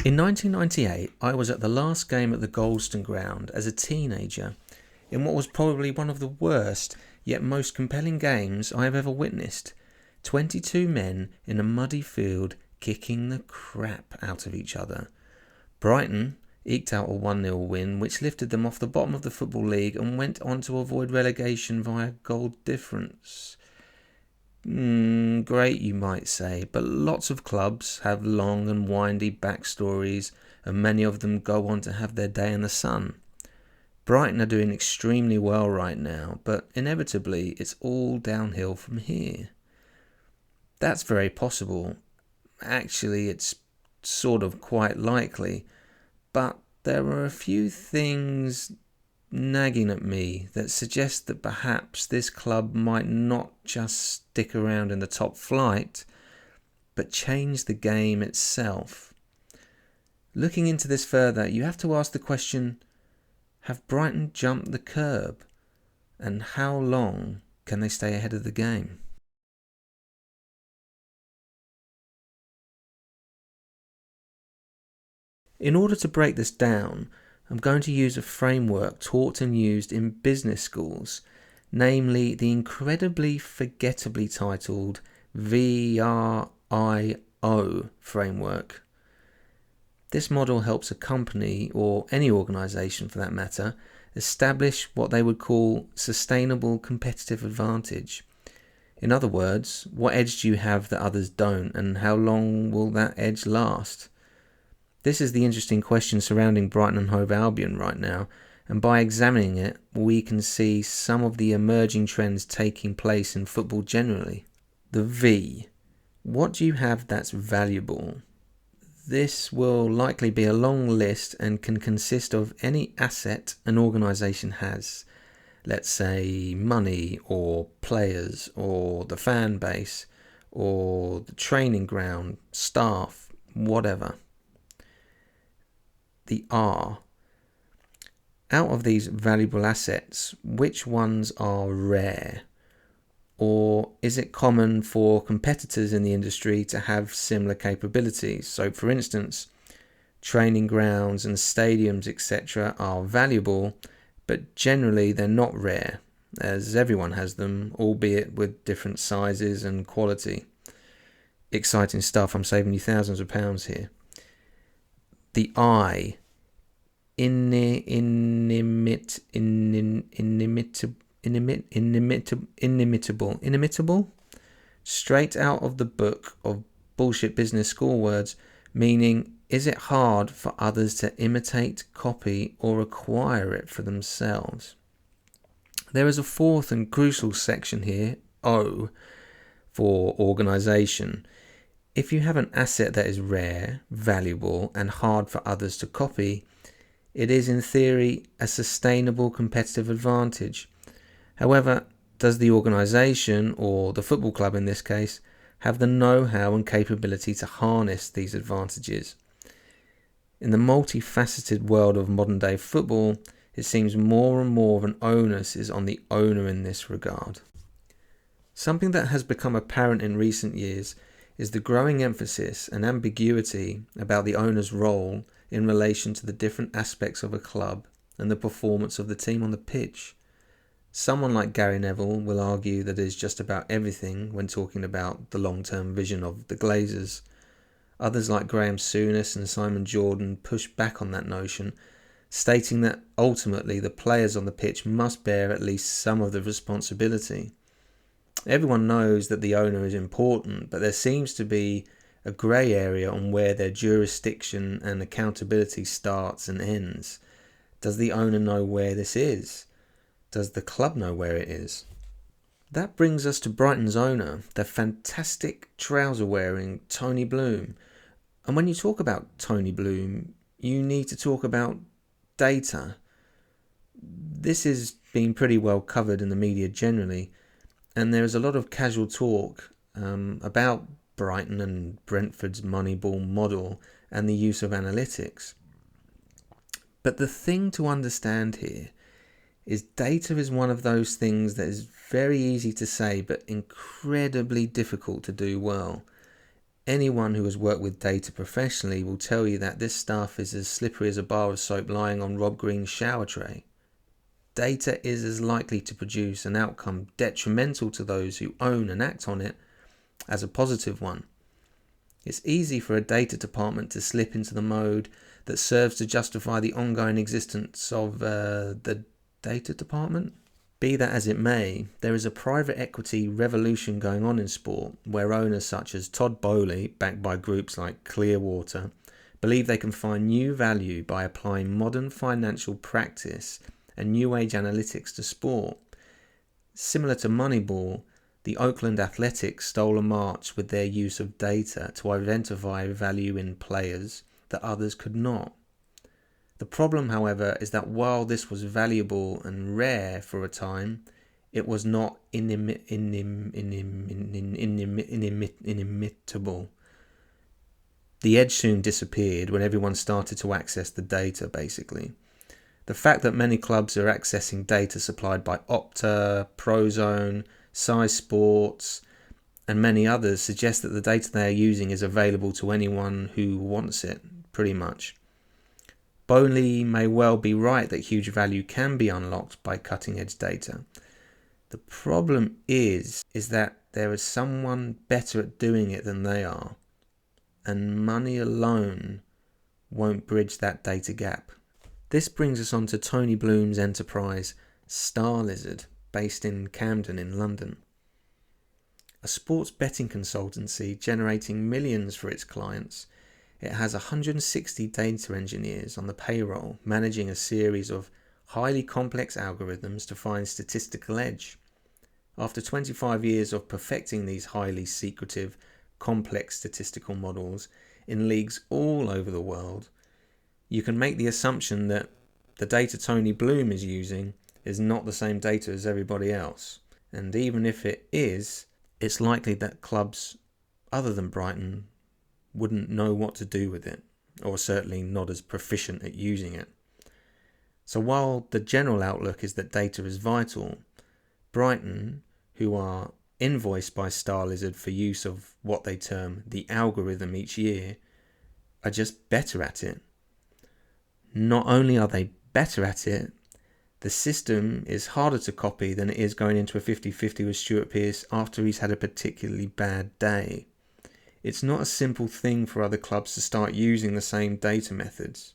In 1998, I was at the last game at the Goldstone Ground as a teenager in what was probably one of the worst yet most compelling games I have ever witnessed. 22 men in a muddy field kicking the crap out of each other. Brighton eked out a 1-0 win which lifted them off the bottom of the Football League and went on to avoid relegation via goal difference. Great, you might say, but lots of clubs have long and windy backstories and many of them go on to have their day in the sun. Brighton are doing extremely well right now, but inevitably it's all downhill from here. That's very possible. Actually, it's sort of quite likely, but there are a few things nagging at me that suggest that perhaps this club might not just stick around in the top flight, but change the game itself. Looking into this further, you have to ask the question, have Brighton jumped the curb? And how long can they stay ahead of the game? In order to break this down, I'm going to use a framework taught and used in business schools, namely the incredibly forgettably titled VRIO framework. This model helps a company, or any organisation for that matter, establish what they would call sustainable competitive advantage. In other words, what edge do you have that others don't, and how long will that edge last? This is the interesting question surrounding Brighton and Hove Albion right now, and by examining it, we can see some of the emerging trends taking place in football generally. The V. What do you have that's valuable? This will likely be a long list and can consist of any asset an organisation has. Let's say money, or players, or the fan base, or the training ground, staff, whatever. The R. Out of these valuable assets, which ones are rare? Or is it common for competitors in the industry to have similar capabilities? So for instance, training grounds and stadiums etc. are valuable, but generally they're not rare, as everyone has them, albeit with different sizes and quality. Exciting stuff, I'm saving you thousands of pounds here. The I. Inimitable? Straight out of the book of bullshit business school words, meaning, is it hard for others to imitate, copy, or acquire it for themselves? There is a fourth and crucial section here, O, for organisation. If you have an asset that is rare, valuable, and hard for others to copy, it is in theory a sustainable competitive advantage. However, does the organisation, or the football club in this case, have the know-how and capability to harness these advantages? In the multifaceted world of modern day football, it seems more and more of an onus is on the owner in this regard. Something that has become apparent in recent years is the growing emphasis and ambiguity about the owner's role in relation to the different aspects of a club and the performance of the team on the pitch. Someone like Gary Neville will argue that it is just about everything when talking about the long-term vision of the Glazers. Others like Graham Souness and Simon Jordan push back on that notion, stating that ultimately the players on the pitch must bear at least some of the responsibility. Everyone knows that the owner is important, but there seems to be a grey area on where their jurisdiction and accountability starts and ends. Does the owner know where this is? Does the club know where it is? That brings us to Brighton's owner, the fantastic trouser-wearing Tony Bloom. And when you talk about Tony Bloom, you need to talk about data. This is being pretty well covered in the media generally, and there is a lot of casual talk about Brighton and Brentford's Moneyball model and the use of analytics. But the thing to understand here is data is one of those things that is very easy to say but incredibly difficult to do well. Anyone who has worked with data professionally will tell you that this stuff is as slippery as a bar of soap lying on Rob Green's shower tray. Data is as likely to produce an outcome detrimental to those who own and act on it as a positive one. It's easy for a data department to slip into the mode that serves to justify the ongoing existence of the data department. Be that as it may, there is a private equity revolution going on in sport where owners such as Todd Boehly, backed by groups like Clearwater, believe they can find new value by applying modern financial practice and new age analytics to sport. Similar to Moneyball, the Oakland Athletics stole a march with their use of data to identify value in players that others could not. The problem, however, is that while this was valuable and rare for a time, it was not inimitable. The edge soon disappeared when everyone started to access the data, basically. The fact that many clubs are accessing data supplied by Opta, Prozone, Size Sports, and many others suggests that the data they are using is available to anyone who wants it, pretty much. Boehly may well be right that huge value can be unlocked by cutting-edge data. The problem is that there is someone better at doing it than they are, and money alone won't bridge that data gap. This brings us on to Tony Bloom's enterprise, Star Lizard, based in Camden in London. A sports betting consultancy generating millions for its clients, it has 160 data engineers on the payroll managing a series of highly complex algorithms to find statistical edge. After 25 years of perfecting these highly secretive, complex statistical models in leagues all over the world, you can make the assumption that the data Tony Bloom is using is not the same data as everybody else. And even if it is, it's likely that clubs other than Brighton wouldn't know what to do with it, or certainly not as proficient at using it. So while the general outlook is that data is vital, Brighton, who are invoiced by Star Lizard for use of what they term the algorithm each year, are just better at it. Not only are they better at it, the system is harder to copy than it is going into a 50-50 with Stuart Pearce after he's had a particularly bad day. It's not a simple thing for other clubs to start using the same data methods.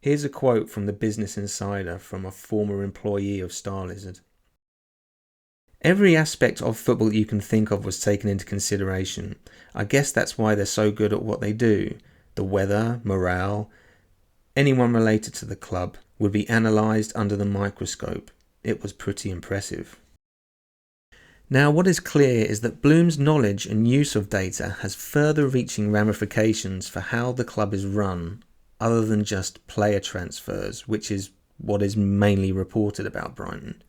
Here's a quote from the Business Insider from a former employee of Star Lizard. Every aspect of football you can think of was taken into consideration. I guess that's why they're so good at what they do. The weather, morale, anyone related to the club would be analysed under the microscope. It was pretty impressive. Now, what is clear is that Bloom's knowledge and use of data has further-reaching ramifications for how the club is run, other than just player transfers, which is what is mainly reported about Brighton.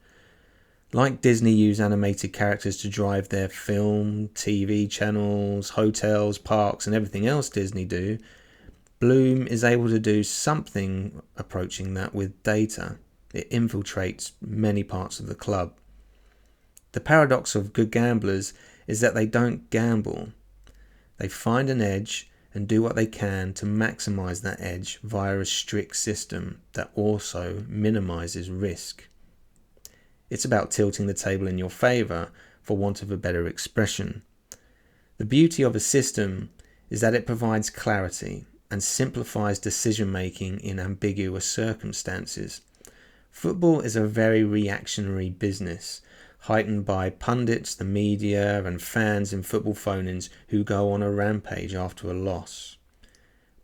Like Disney use animated characters to drive their film, TV channels, hotels, parks, and everything else Disney do, Bloom is able to do something approaching that with data. It infiltrates many parts of the club. The paradox of good gamblers is that they don't gamble. They find an edge and do what they can to maximize that edge via a strict system that also minimizes risk. It's about tilting the table in your favor, for want of a better expression. The beauty of a system is that it provides clarity and simplifies decision-making in ambiguous circumstances. Football is a very reactionary business, heightened by pundits, the media, and fans in football phone-ins who go on a rampage after a loss.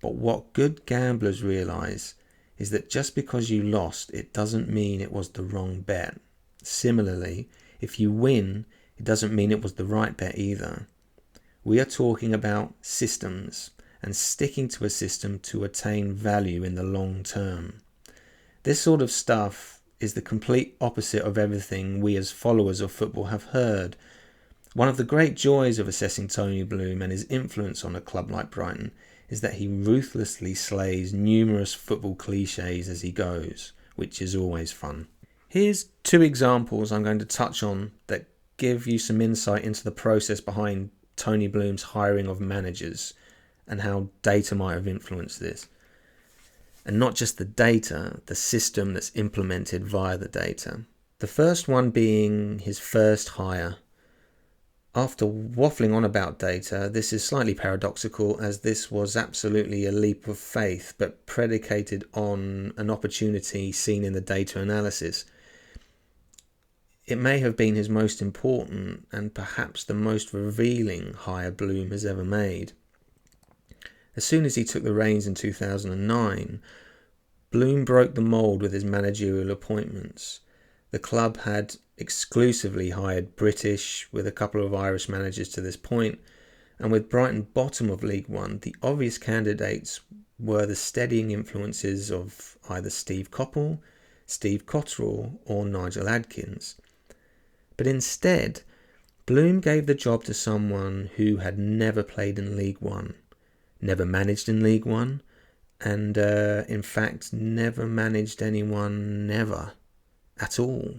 But what good gamblers realise is that just because you lost, it doesn't mean it was the wrong bet. Similarly, if you win, it doesn't mean it was the right bet either. We are talking about systems, and sticking to a system to attain value in the long term. This sort of stuff is the complete opposite of everything we as followers of football have heard. One of the great joys of assessing Tony Bloom and his influence on a club like Brighton is that he ruthlessly slays numerous football cliches as he goes, which is always fun. Here's two examples I'm going to touch on that give you some insight into the process behind Tony Bloom's hiring of managers and how data might have influenced this. And not just the data, the system that's implemented via the data. The first one being his first hire. After waffling on about data, this is slightly paradoxical, as this was absolutely a leap of faith, but predicated on an opportunity seen in the data analysis. It may have been his most important and perhaps the most revealing hire Bloom has ever made. As soon as he took the reins in 2009, Bloom broke the mould with his managerial appointments. The club had exclusively hired British, with a couple of Irish managers to this point, and with Brighton bottom of League One, the obvious candidates were the steadying influences of either Steve Coppell, Steve Cotterill or Nigel Adkins. But instead, Bloom gave the job to someone who had never played in League One, never managed in League One, and in fact never managed anyone never at all.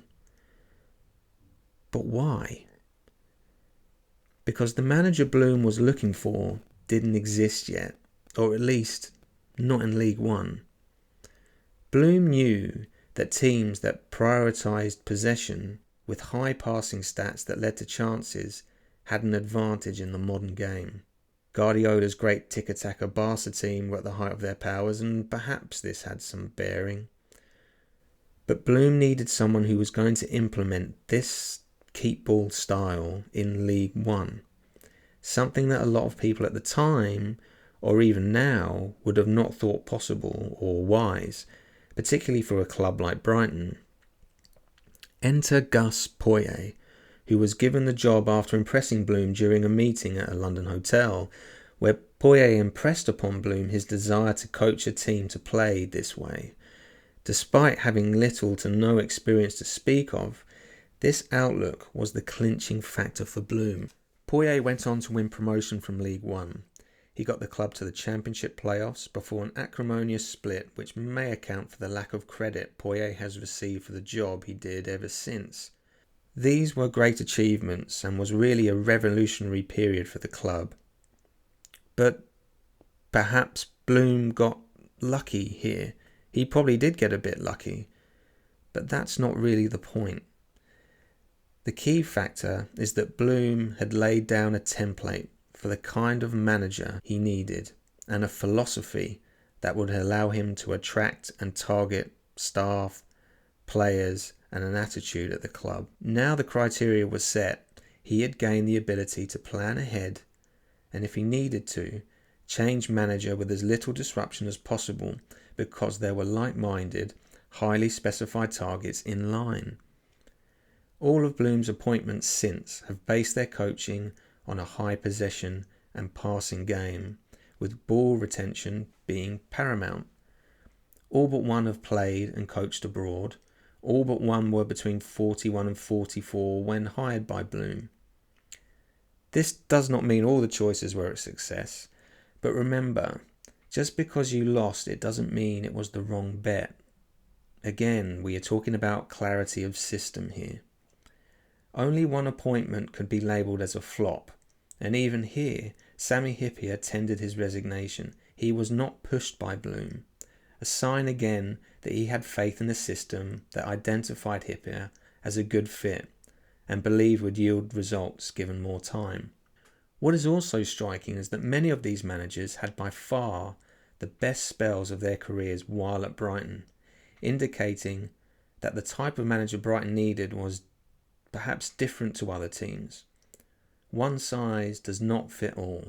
But why? Because the manager Bloom was looking for didn't exist yet, or at least not in League One. Bloom knew that teams that prioritised possession with high passing stats that led to chances had an advantage in the modern game. Guardiola's great tiki-taka Barca team were at the height of their powers, and perhaps this had some bearing. But Bloom needed someone who was going to implement this keep ball style in League One, something that a lot of people at the time, or even now, would have not thought possible or wise, particularly for a club like Brighton. Enter Gus Poyet, who was given the job after impressing Bloom during a meeting at a London hotel, where Poyet impressed upon Bloom his desire to coach a team to play this way. Despite having little to no experience to speak of, this outlook was the clinching factor for Bloom. Poyet went on to win promotion from League One. He got the club to the Championship playoffs before an acrimonious split, which may account for the lack of credit Poyet has received for the job he did ever since. These were great achievements and was really a revolutionary period for the club. But perhaps Bloom got lucky here. He probably did get a bit lucky, but that's not really the point. The key factor is that Bloom had laid down a template for the kind of manager he needed and a philosophy that would allow him to attract and target staff, players and an attitude at the club. Now the criteria was set, he had gained the ability to plan ahead and, if he needed to, change manager with as little disruption as possible, because there were like-minded, highly specified targets in line. All of Bloom's appointments since have based their coaching on a high possession and passing game, with ball retention being paramount. All but one have played and coached abroad. All but one were between 41 and 44 when hired by Bloom. This does not mean all the choices were a success, but remember, just because you lost, it doesn't mean it was the wrong bet. Again, we are talking about clarity of system here. Only one appointment could be labelled as a flop, and even here, Sami Hyypiä tendered his resignation. He was not pushed by Bloom, a sign again that he had faith in a system that identified Hyypiä as a good fit and believed would yield results given more time. What is also striking is that many of these managers had by far the best spells of their careers while at Brighton, indicating that the type of manager Brighton needed was perhaps different to other teams. One size does not fit all.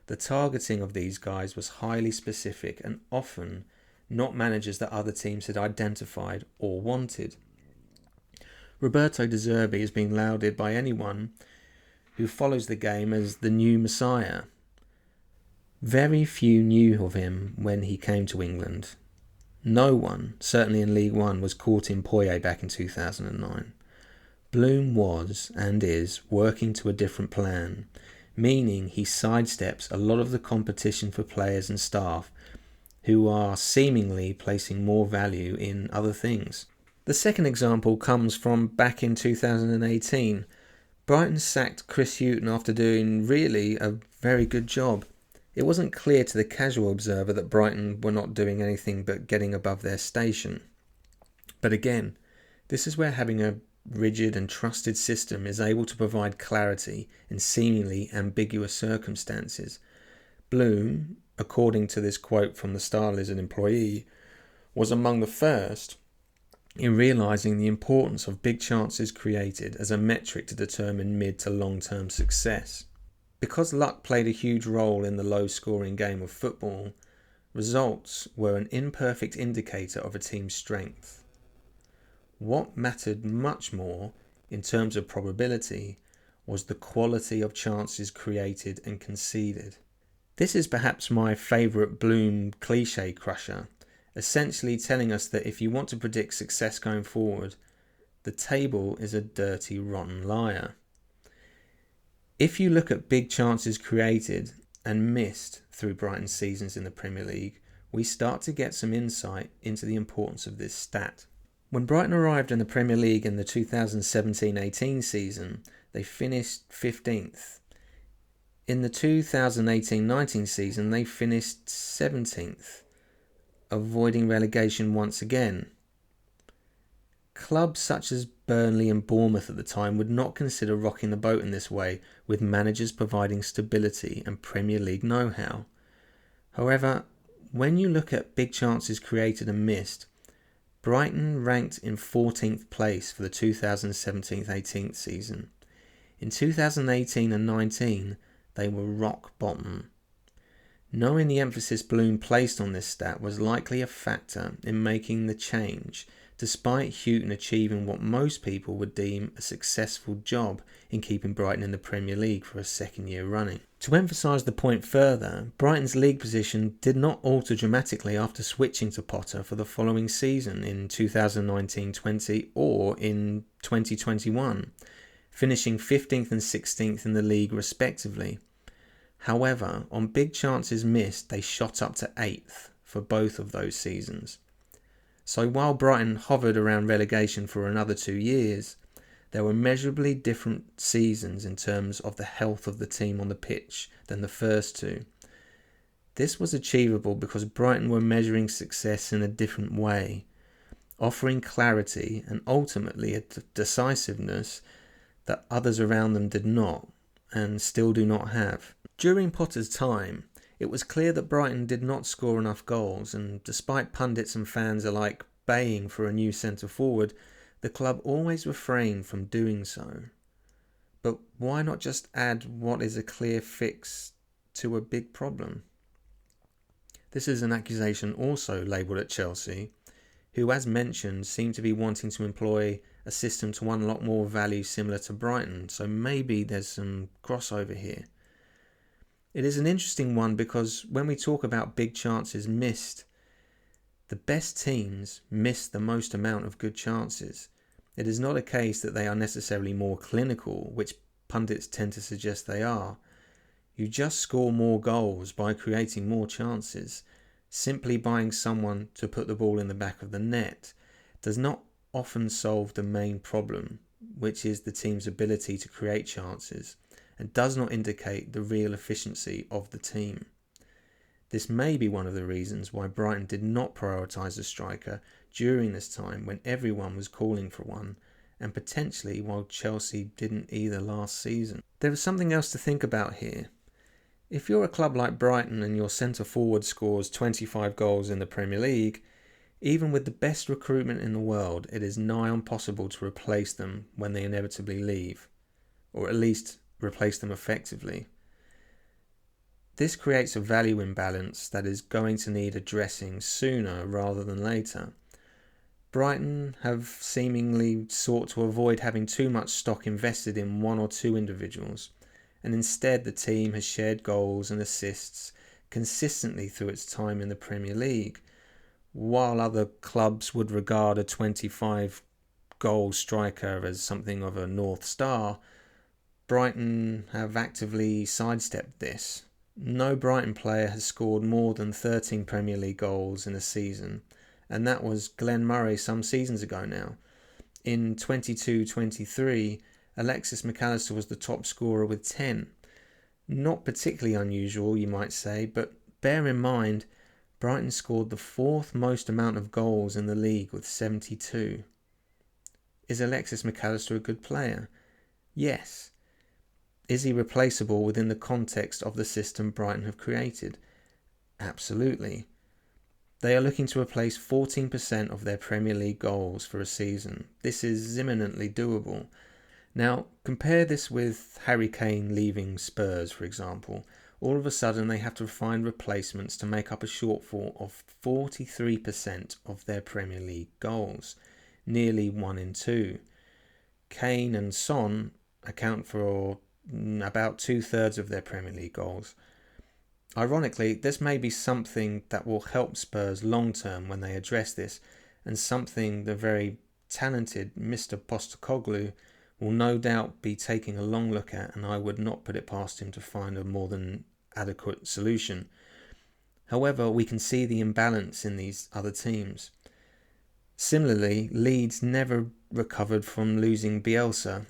The targeting of these guys was highly specific and often not managers that other teams had identified or wanted. Roberto De Zerbi has been lauded by anyone who follows the game as the new Messiah. Very few knew of him when he came to England. No one, certainly in League One, was caught in Poyet back in 2009. Bloom was, and is, working to a different plan, meaning he sidesteps a lot of the competition for players and staff who are seemingly placing more value in other things. The second example comes from back in 2018. Brighton sacked Chris Hughton after doing really a very good job. It wasn't clear to the casual observer that Brighton were not doing anything but getting above their station. But again, this is where having a rigid and trusted system is able to provide clarity in seemingly ambiguous circumstances. Bloom, according to this quote from the Star Lizard employee, was among the first in realising the importance of big chances created as a metric to determine mid to long-term success. Because luck played a huge role in the low-scoring game of football, results were an imperfect indicator of a team's strength. What mattered much more in terms of probability was the quality of chances created and conceded. This is perhaps my favourite Bloom cliche crusher, essentially telling us that if you want to predict success going forward, the table is a dirty, rotten liar. If you look at big chances created and missed through Brighton's seasons in the Premier League, we start to get some insight into the importance of this stat. When Brighton arrived in the Premier League in the 2017-18 season, they finished 15th. In the 2018-19 season, they finished 17th, avoiding relegation once again. Clubs such as Burnley and Bournemouth at the time would not consider rocking the boat in this way, with managers providing stability and Premier League know-how. However, when you look at big chances created and missed, Brighton ranked in 14th place for the 2017-18 season. In 2018 and 19, they were rock bottom. Knowing the emphasis Bloom placed on this stat was likely a factor in making the change, despite Hughton achieving what most people would deem a successful job in keeping Brighton in the Premier League for a second year running. To emphasise the point further, Brighton's league position did not alter dramatically after switching to Potter for the following season in 2019-20 or in 2021, finishing 15th and 16th in the league respectively. However, on big chances missed, they shot up to 8th for both of those seasons. So while Brighton hovered around relegation for another 2 years, there were measurably different seasons in terms of the health of the team on the pitch than the first two. This was achievable because Brighton were measuring success in a different way, offering clarity and ultimately a decisiveness that others around them did not and still do not have. During Potter's time, it was clear that Brighton did not score enough goals, and despite pundits and fans alike baying for a new centre-forward, the club always refrained from doing so. But why not just add what is a clear fix to a big problem? This is an accusation also labelled at Chelsea, who, as mentioned, seem to be wanting to employ a system to unlock more value similar to Brighton, so maybe there's some crossover here. It is an interesting one because when we talk about big chances missed, the best teams miss the most amount of good chances. It is not a case that they are necessarily more clinical, which pundits tend to suggest they are. You just score more goals by creating more chances. Simply buying someone to put the ball in the back of the net does not often solve the main problem, which is the team's ability to create chances, and does not indicate the real efficiency of the team. This may be one of the reasons why Brighton did not prioritise a striker during this time when everyone was calling for one, and potentially while Chelsea didn't either last season. There is something else to think about here. If you're a club like Brighton and your centre-forward scores 25 goals in the Premier League, even with the best recruitment in the world, it is nigh impossible to replace them when they inevitably leave, or at least replace them effectively. This creates a value imbalance that is going to need addressing sooner rather than later. Brighton have seemingly sought to avoid having too much stock invested in one or two individuals, and instead the team has shared goals and assists consistently through its time in the Premier League. While other clubs would regard a 25-goal striker as something of a North Star, Brighton have actively sidestepped this. No Brighton player has scored more than 13 Premier League goals in a season, and that was Glenn Murray some seasons ago now. In 22-23, Alexis McAllister was the top scorer with 10. Not particularly unusual, you might say, but bear in mind, Brighton scored the 4th most amount of goals in the league with 72. Is Alexis McAllister a good player? Yes. Is he replaceable within the context of the system Brighton have created? Absolutely. They are looking to replace 14% of their Premier League goals for a season. This is imminently doable. Now, compare this with Harry Kane leaving Spurs, for example. All of a sudden, they have to find replacements to make up a shortfall of 43% of their Premier League goals, nearly 1 in 2. Kane and Son account for about 2/3 of their Premier League goals. Ironically, this may be something that will help Spurs long term when they address this, and something the very talented Mr. Postecoglou will no doubt be taking a long look at, and I would not put it past him to find a more than adequate solution. However, we can see the imbalance in these other teams. Similarly, Leeds never recovered from losing Bielsa,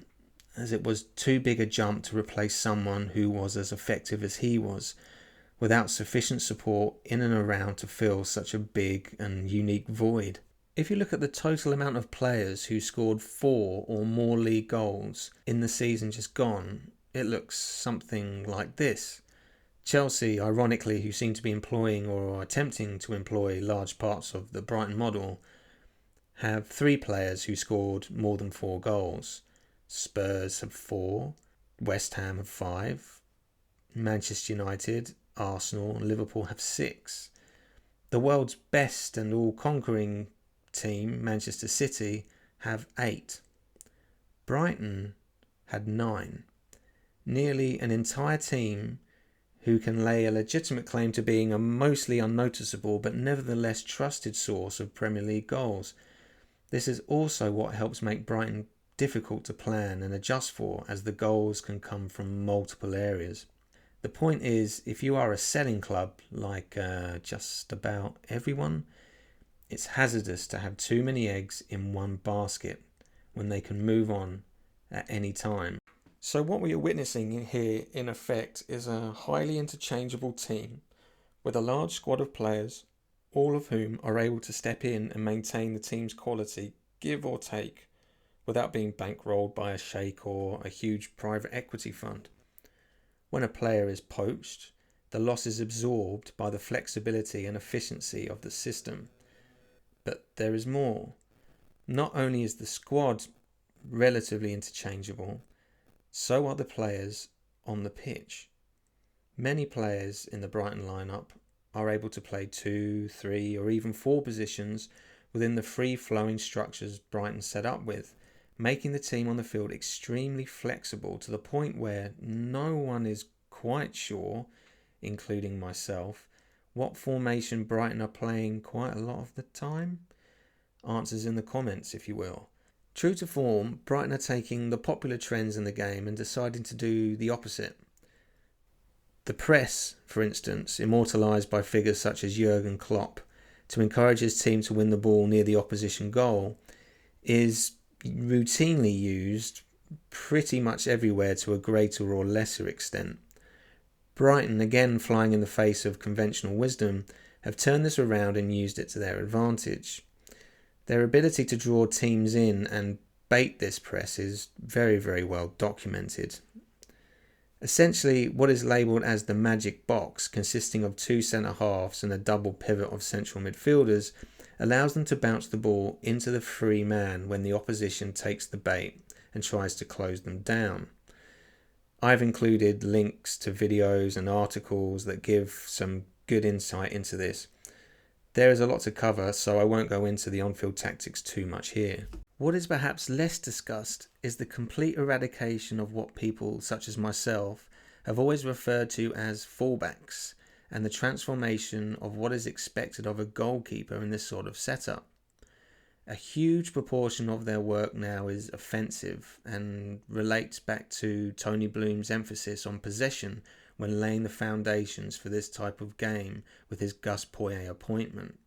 as it was too big a jump to replace someone who was as effective as he was, without sufficient support in and around to fill such a big and unique void. If you look at the total amount of players who scored 4 or more league goals in the season just gone, it looks something like this. Chelsea, ironically, who seem to be employing or attempting to employ large parts of the Brighton model, have 3 players who scored more than 4 goals. Spurs have 4, West Ham have 5, Manchester United, Arsenal and Liverpool have 6. The world's best and all-conquering team, Manchester City, have 8. Brighton had 9. Nearly an entire team who can lay a legitimate claim to being a mostly unnoticeable but nevertheless trusted source of Premier League goals. This is also what helps make Brighton difficult to plan and adjust for, as the goals can come from multiple areas. The point is, if you are a selling club like just about everyone, it's hazardous to have too many eggs in one basket when they can move on at any time. So what we are witnessing here in effect is a highly interchangeable team with a large squad of players, all of whom are able to step in and maintain the team's quality, give or take, without being bankrolled by a sheikh or a huge private equity fund. When a player is poached, the loss is absorbed by the flexibility and efficiency of the system. But there is more. Not only is the squad relatively interchangeable, so are the players on the pitch. Many players in the Brighton lineup are able to play 2, 3 or even 4 positions within the free-flowing structures Brighton set up with, making the team on the field extremely flexible to the point where no one is quite sure, including myself, what formation Brighton are playing quite a lot of the time. Answers in the comments, if you will. True to form, Brighton are taking the popular trends in the game and deciding to do the opposite. The press, for instance, immortalised by figures such as Jurgen Klopp, to encourage his team to win the ball near the opposition goal, is routinely used pretty much everywhere to a greater or lesser extent. Brighton, again flying in the face of conventional wisdom, have turned this around and used it to their advantage. Their ability to draw teams in and bait this press is very, very well documented. Essentially, what is labelled as the magic box, consisting of 2 centre-halves and a double pivot of central midfielders, allows them to bounce the ball into the free man when the opposition takes the bait and tries to close them down. I've included links to videos and articles that give some good insight into this. There is a lot to cover, so I won't go into the on-field tactics too much here. What is perhaps less discussed is the complete eradication of what people such as myself have always referred to as fullbacks, and the transformation of what is expected of a goalkeeper in this sort of setup. A huge proportion of their work now is offensive and relates back to Tony Bloom's emphasis on possession when laying the foundations for this type of game with his Gus Poyet appointment.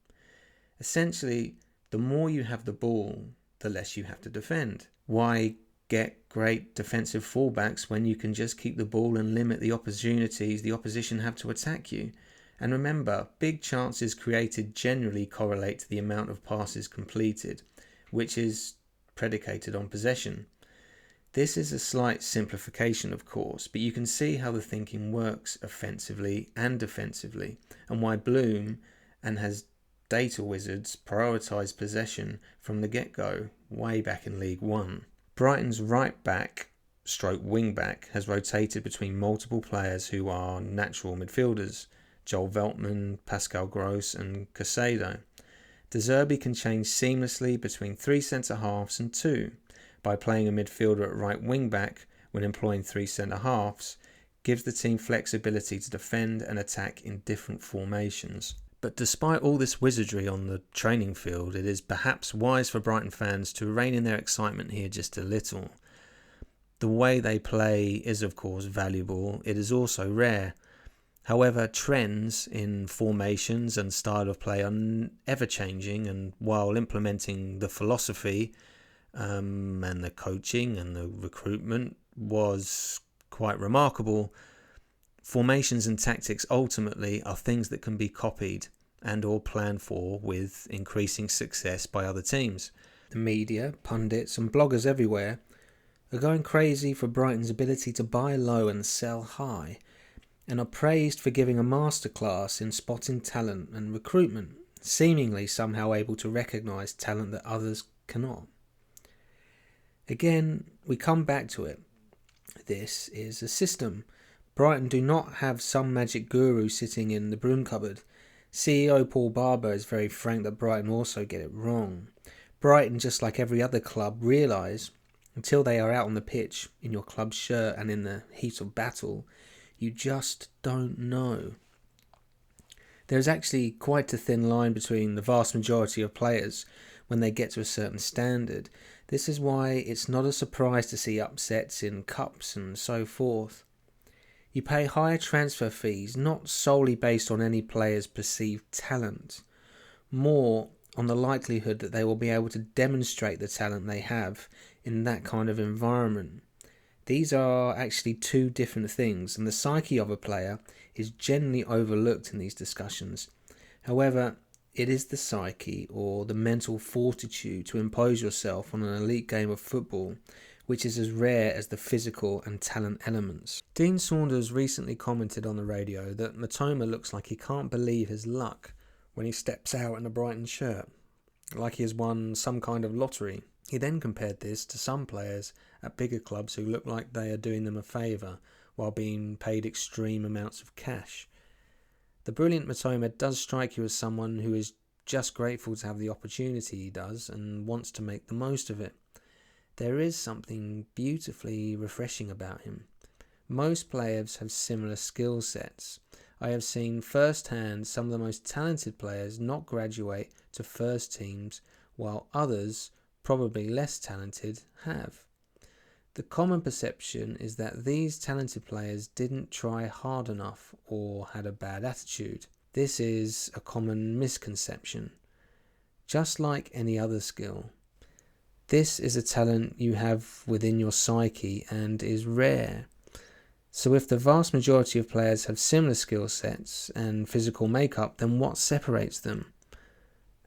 Essentially, the more you have the ball, the less you have to defend. Why get great defensive fallbacks when you can just keep the ball and limit the opportunities the opposition have to attack you. And remember, big chances created generally correlate to the amount of passes completed, which is predicated on possession. This is a slight simplification, of course, but you can see how the thinking works offensively and defensively, and why Bloom and his data wizards prioritise possession from the get-go, way back in League One. Brighton's right back / wing back has rotated between multiple players who are natural midfielders, Joel Veltman, Pascal Gross and Caicedo. Zerbi can change seamlessly between 3 centre-halves and 2. By playing a midfielder at right wing back when employing 3 centre-halves, gives the team flexibility to defend and attack in different formations. But despite all this wizardry on the training field, it is perhaps wise for Brighton fans to rein in their excitement here just a little. The way they play is of course valuable, it is also rare. However, trends in formations and style of play are ever changing, and while implementing the philosophy and the coaching and the recruitment was quite remarkable, formations and tactics ultimately are things that can be copied and or planned for with increasing success by other teams. The media, pundits and bloggers everywhere are going crazy for Brighton's ability to buy low and sell high, and are praised for giving a masterclass in spotting talent and recruitment, seemingly somehow able to recognise talent that others cannot. Again, we come back to it. This is a system. Brighton do not have some magic guru sitting in the broom cupboard. CEO Paul Barber is very frank that Brighton also get it wrong. Brighton, just like every other club, realise until they are out on the pitch, in your club shirt and in the heat of battle, you just don't know. There's actually quite a thin line between the vast majority of players when they get to a certain standard. This is why it's not a surprise to see upsets in cups and so forth. You pay higher transfer fees not solely based on any player's perceived talent, more on the likelihood that they will be able to demonstrate the talent they have in that kind of environment. These are actually two different things, and the psyche of a player is generally overlooked in these discussions. However, it is the psyche or the mental fortitude to impose yourself on an elite game of football, which is as rare as the physical and talent elements. Dean Saunders recently commented on the radio that Matoma looks like he can't believe his luck when he steps out in a Brighton shirt, like he has won some kind of lottery. He then compared this to some players at bigger clubs who look like they are doing them a favour while being paid extreme amounts of cash. The brilliant Matoma does strike you as someone who is just grateful to have the opportunity he does and wants to make the most of it. There is something beautifully refreshing about him. Most players have similar skill sets. I have seen firsthand some of the most talented players not graduate to first teams, while others, probably less talented, have. The common perception is that these talented players didn't try hard enough or had a bad attitude. This is a common misconception. Just like any other skill, this is a talent you have within your psyche and is rare. So if the vast majority of players have similar skill sets and physical makeup, then what separates them?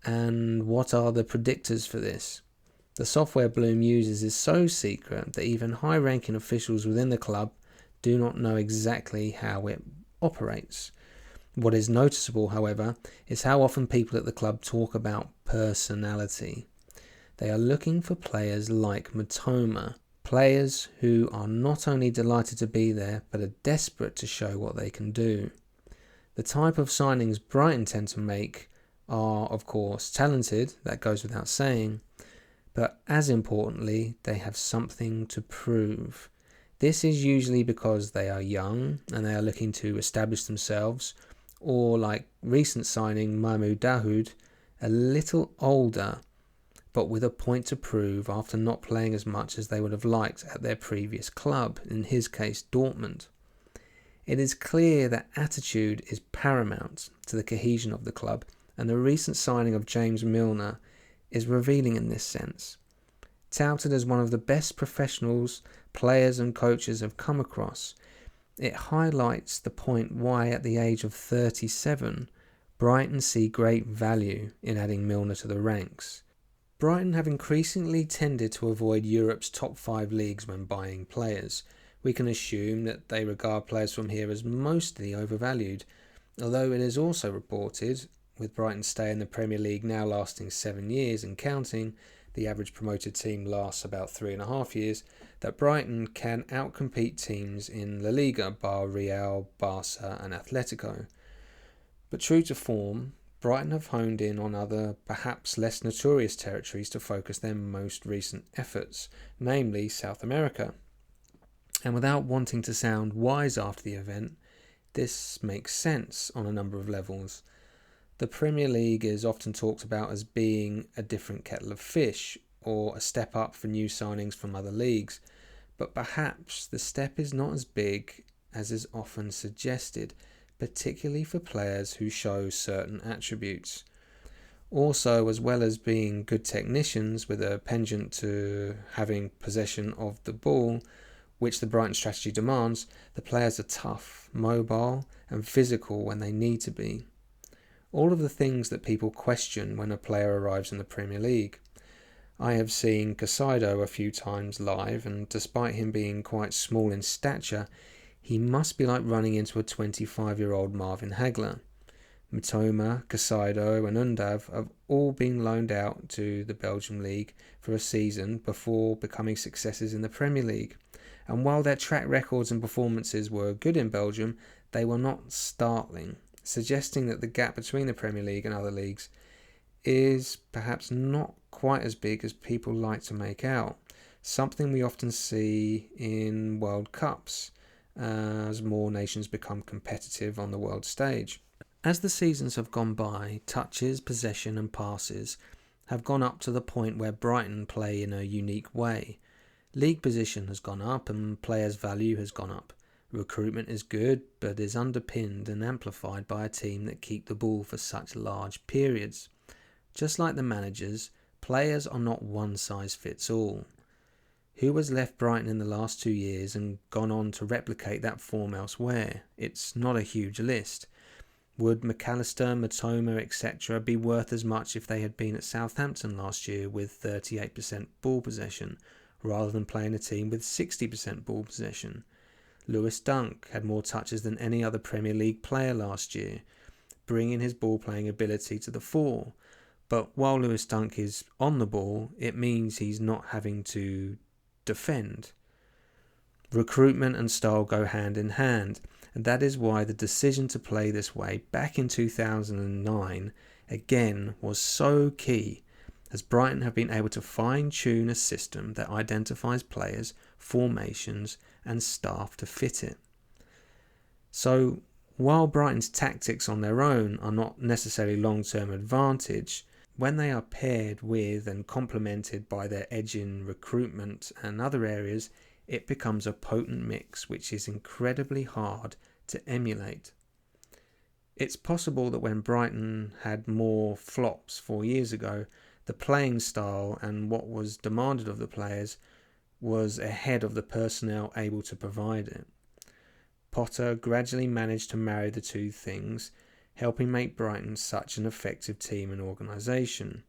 And what are the predictors for this? The software Bloom uses is so secret that even high-ranking officials within the club do not know exactly how it operates. What is noticeable, however, is how often people at the club talk about personality. They are looking for players like Matoma, players who are not only delighted to be there, but are desperate to show what they can do. The type of signings Brighton tend to make are, of course, talented, that goes without saying, but as importantly, they have something to prove. This is usually because they are young and they are looking to establish themselves, or like recent signing Mahmoud Dahoud, a little older, but with a point to prove after not playing as much as they would have liked at their previous club, in his case Dortmund. It is clear that attitude is paramount to the cohesion of the club, and the recent signing of James Milner is revealing in this sense. Touted as one of the best professionals players and coaches have come across, it highlights the point why at the age of 37, Brighton see great value in adding Milner to the ranks. Brighton have increasingly tended to avoid Europe's top 5 leagues when buying players. We can assume that they regard players from here as mostly overvalued, although it is also reported, with Brighton's stay in the Premier League now lasting 7 years and counting, the average promoted team lasts about 3.5 years, that Brighton can outcompete teams in La Liga bar Real, Barca and Atletico. But true to form, Brighton have honed in on other, perhaps less notorious territories to focus their most recent efforts, namely South America. And without wanting to sound wise after the event, this makes sense on a number of levels. The Premier League is often talked about as being a different kettle of fish, or a step up for new signings from other leagues, but perhaps the step is not as big as is often suggested, particularly for players who show certain attributes. Also, as well as being good technicians with a penchant to having possession of the ball, which the Brighton strategy demands, the players are tough, mobile and physical when they need to be. All of the things that people question when a player arrives in the Premier League. I have seen Caicedo a few times live, and despite him being quite small in stature, he must be like running into a 25-year-old Marvin Hagler. Mitoma, Caicedo and Undav have all been loaned out to the Belgian League for a season before becoming successes in the Premier League. And while their track records and performances were good in Belgium, they were not startling, suggesting that the gap between the Premier League and other leagues is perhaps not quite as big as people like to make out, something we often see in World Cups as more nations become competitive on the world stage. As the seasons have gone by, touches, possession and passes have gone up to the point where Brighton play in a unique way. League position has gone up and players' value has gone up. Recruitment is good, but is underpinned and amplified by a team that keep the ball for such large periods. Just like the managers, players are not one size fits all. Who has left Brighton in the last 2 years and gone on to replicate that form elsewhere? It's not a huge list. Would McAllister, Mitoma, etc. be worth as much if they had been at Southampton last year with 38% ball possession, rather than playing a team with 60% ball possession? Lewis Dunk had more touches than any other Premier League player last year, bringing his ball-playing ability to the fore. But while Lewis Dunk is on the ball, it means he's not having to defend. Recruitment and style go hand in hand, and that is why the decision to play this way back in 2009 again was so key, as Brighton have been able to fine-tune a system that identifies players, formations and staff to fit it. So while Brighton's tactics on their own are not necessarily long-term advantage, when they are paired with and complemented by their edge in recruitment and other areas, it becomes a potent mix which is incredibly hard to emulate. It's possible that when Brighton had more flops 4 years ago, the playing style and what was demanded of the players was ahead of the personnel able to provide it. Potter gradually managed to marry the two things, helping make Brighton such an effective team and organisation.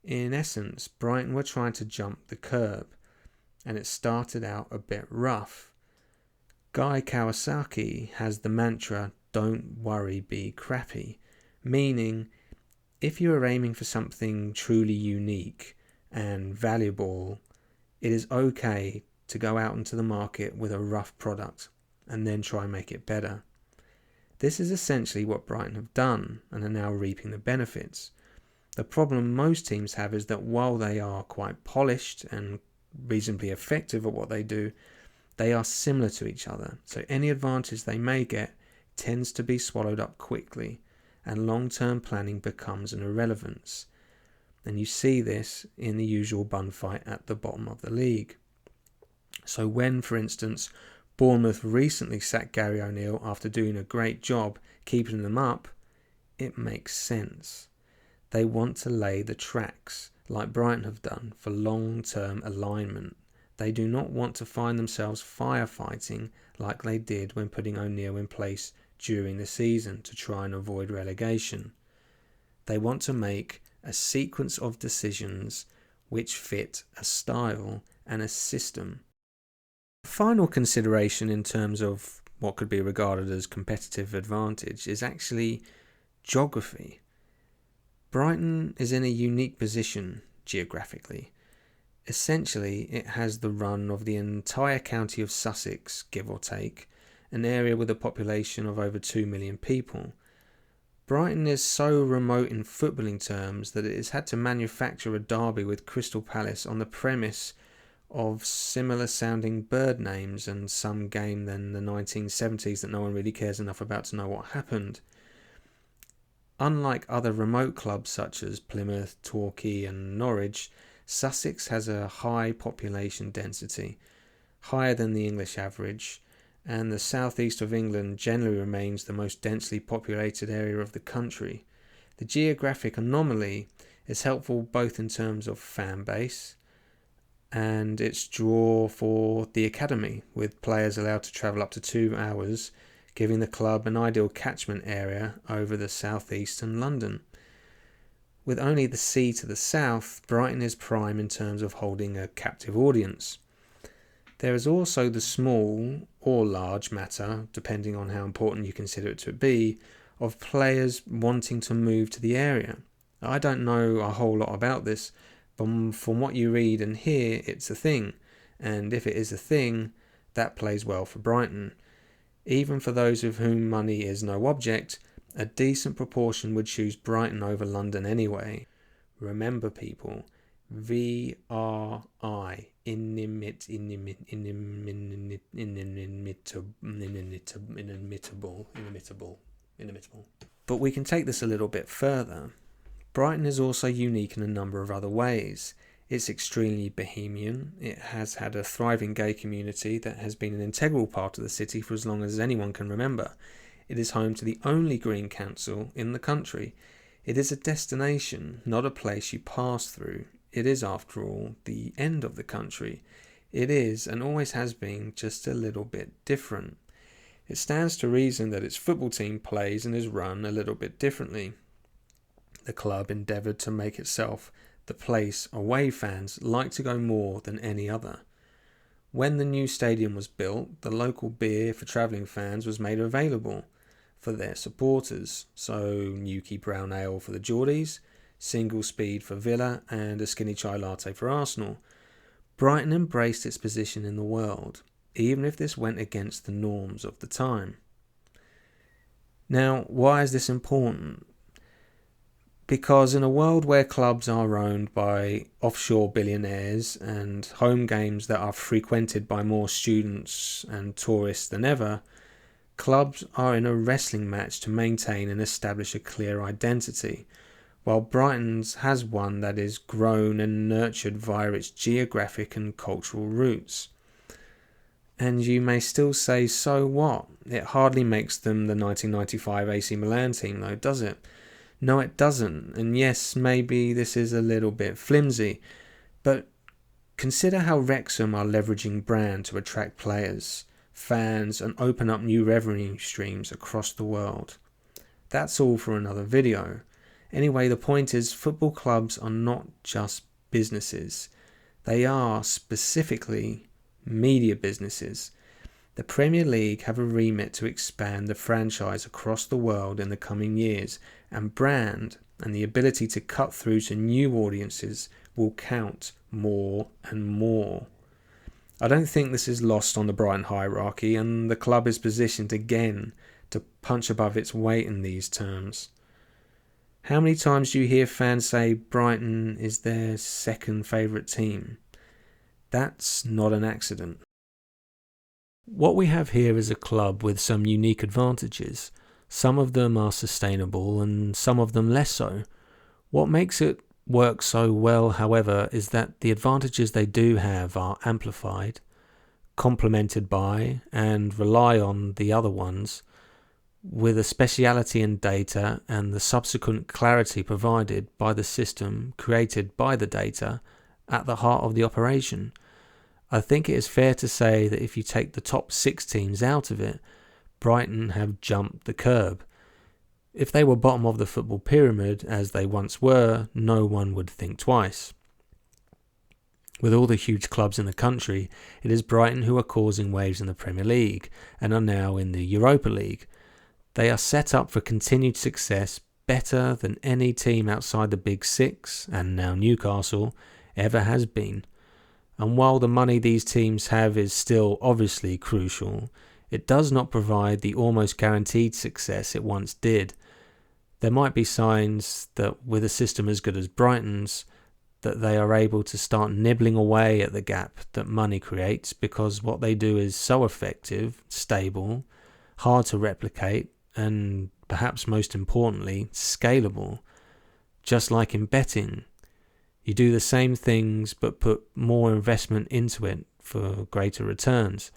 In essence, Brighton were trying to jump the curb, and it started out a bit rough. Guy Kawasaki has the mantra, "Don't worry, be crappy," meaning if you are aiming for something truly unique and valuable, it is okay to go out into the market with a rough product and then try and make it better. This is essentially what Brighton have done and are now reaping the benefits. The problem most teams have is that while they are quite polished and reasonably effective at what they do, they are similar to each other, so any advantage they may get tends to be swallowed up quickly, and long-term planning becomes an irrelevance. And you see this in the usual bun fight at the bottom of the league. So when, for instance, Bournemouth recently sacked Gary O'Neill after doing a great job keeping them up, it makes sense. They want to lay the tracks like Brighton have done, for long-term alignment. They do not want to find themselves firefighting like they did when putting O'Neill in place during the season to try and avoid relegation. They want to make a sequence of decisions which fit a style and a system. The final consideration in terms of what could be regarded as competitive advantage is actually geography. Brighton is in a unique position geographically. Essentially, it has the run of the entire county of Sussex, give or take, an area with a population of over 2 million people. Brighton is so remote in footballing terms that it has had to manufacture a derby with Crystal Palace on the premise of similar sounding bird names and some game than the 1970s that no one really cares enough about to know what happened. Unlike other remote clubs such as Plymouth, Torquay and Norwich, Sussex has a high population density, higher than the English average, and the southeast of England generally remains the most densely populated area of the country. The geographic anomaly is helpful both in terms of fan base and its draw for the academy, with players allowed to travel up to 2 hours, giving the club an ideal catchment area over the southeast and London. With only the sea to the south, Brighton is prime in terms of holding a captive audience. There is also the small or large matter, depending on how important you consider it to be, of players wanting to move to the area. I don't know a whole lot about this, but from what you read and hear, it's a thing. And if it is a thing, that plays well for Brighton. Even for those of whom money is no object, a decent proportion would choose Brighton over London anyway. Remember, people, VRI, inimitable. But we can take this a little bit further. Brighton is also unique in a number of other ways. It's extremely bohemian. It has had a thriving gay community that has been an integral part of the city for as long as anyone can remember. It is home to the only green council in the country. It is a destination, not a place you pass through. It is, after all, the end of the country. It is, and always has been, just a little bit different. It stands to reason that its football team plays and is run a little bit differently. The club endeavoured to make itself the place away fans like to go more than any other. When the new stadium was built, the local beer for travelling fans was made available for their supporters. So Newquay Brown Ale for the Geordies, Single Speed for Villa and a skinny chai latte for Arsenal. Brighton embraced its position in the world, even if this went against the norms of the time. Now, why is this important? Because in a world where clubs are owned by offshore billionaires and home games that are frequented by more students and tourists than ever, clubs are in a wrestling match to maintain and establish a clear identity, while Brighton's has one that is grown and nurtured via its geographic and cultural roots. And you may still say, so what? It hardly makes them the 1995 AC Milan team though, does it? No, it doesn't. And yes, maybe this is a little bit flimsy, but consider how Wrexham are leveraging brand to attract players, fans, and open up new revenue streams across the world. That's all for another video. Anyway, the point is, football clubs are not just businesses. They are specifically media businesses. The Premier League have a remit to expand the franchise across the world in the coming years, and brand and the ability to cut through to new audiences will count more and more. I don't think this is lost on the Brighton hierarchy, and the club is positioned again to punch above its weight in these terms. How many times do you hear fans say Brighton is their second favourite team? That's not an accident. What we have here is a club with some unique advantages. Some of them are sustainable and some of them less so. What makes it work so well, however, is that the advantages they do have are amplified, complemented by, and rely on the other ones. with a speciality in data and the subsequent clarity provided by the system created by the data at the heart of the operation. I think it is fair to say that if you take the top 6 teams out of it, Brighton have jumped the curb. If they were bottom of the football pyramid, as they once were, no one would think twice. With all the huge clubs in the country, it is Brighton who are causing waves in the Premier League and are now in the Europa League. They are set up for continued success better than any team outside the Big Six, and now Newcastle, ever has been. And while the money these teams have is still obviously crucial, it does not provide the almost guaranteed success it once did. There might be signs that with a system as good as Brighton's, that they are able to start nibbling away at the gap that money creates, because what they do is so effective, stable, hard to replicate, and perhaps most importantly, scalable. Just like in betting, you do the same things but put more investment into it for greater returns.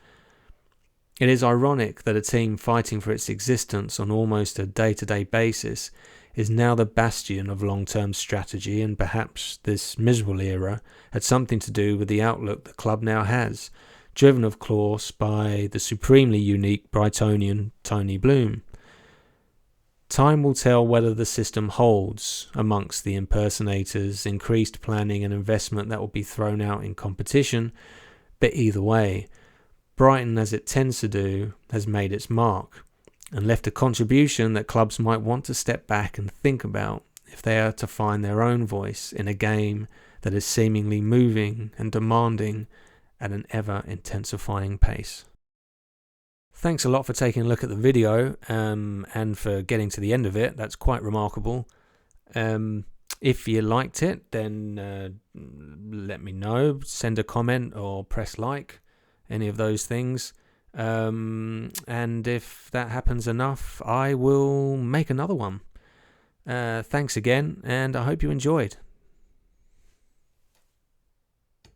It is ironic that a team fighting for its existence on almost a day-to-day basis is now the bastion of long-term strategy, and perhaps this miserable era had something to do with the outlook the club now has, driven of course by the supremely unique Brightonian Tony Bloom. Time will tell whether the system holds amongst the impersonators, increased planning and investment that will be thrown out in competition, but either way, Brighton, as it tends to do, has made its mark and left a contribution that clubs might want to step back and think about if they are to find their own voice in a game that is seemingly moving and demanding at an ever-intensifying pace. Thanks a lot for taking a look at the video and for getting to the end of it. That's quite remarkable. If you liked it, then let me know. Send a comment or press like. Any of those things. And if that happens enough, I will make another one. Thanks again, and I hope you enjoyed.